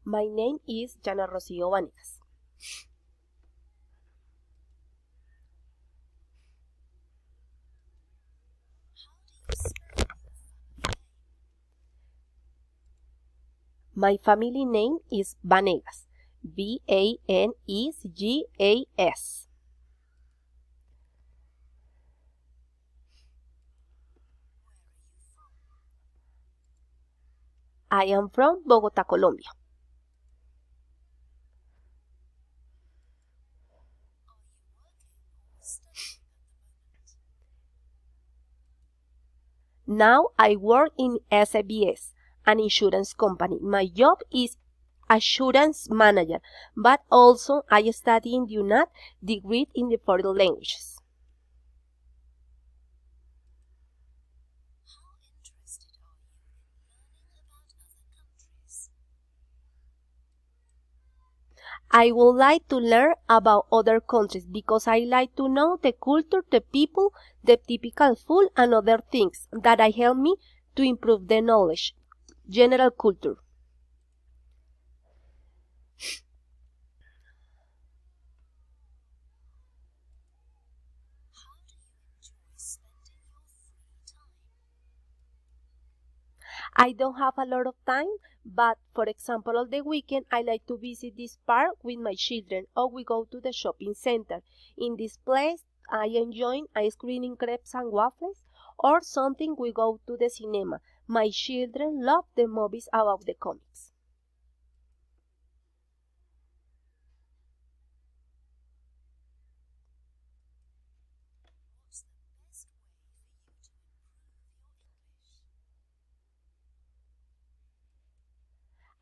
My name is Jana Rocio Vanegas. My family name is Vanegas. Vanegas. I am from Bogotá, Colombia. Now I work in SBS, an insurance company. My job is assurance manager, but also I study in the UNAD degree in the foreign languages. I would like to learn about other countries because I like to know the culture, the people, the typical food, and other things that help me to improve the knowledge, general culture. I don't have a lot of time, but for example, on the weekend, I like to visit this park with my children, or we go to the shopping center. In this place, I enjoy ice cream and crepes and waffles, or something we go to the cinema. My children love the movies about the comics.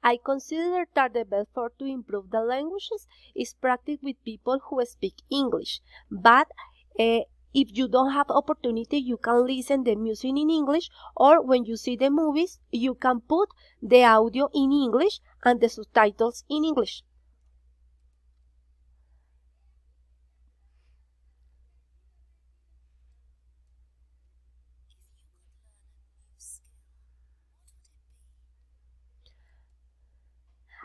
I consider that the best way to improve the languages is practice with people who speak English. But if you don't have opportunity, you can listen the music in English, or when you see the movies, you can put the audio in English and the subtitles in English.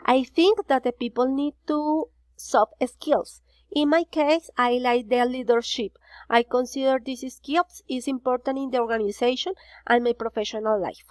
I think that the people need to soft skills. In my case, I like the leadership. I consider these skills is important in the organization and my professional life.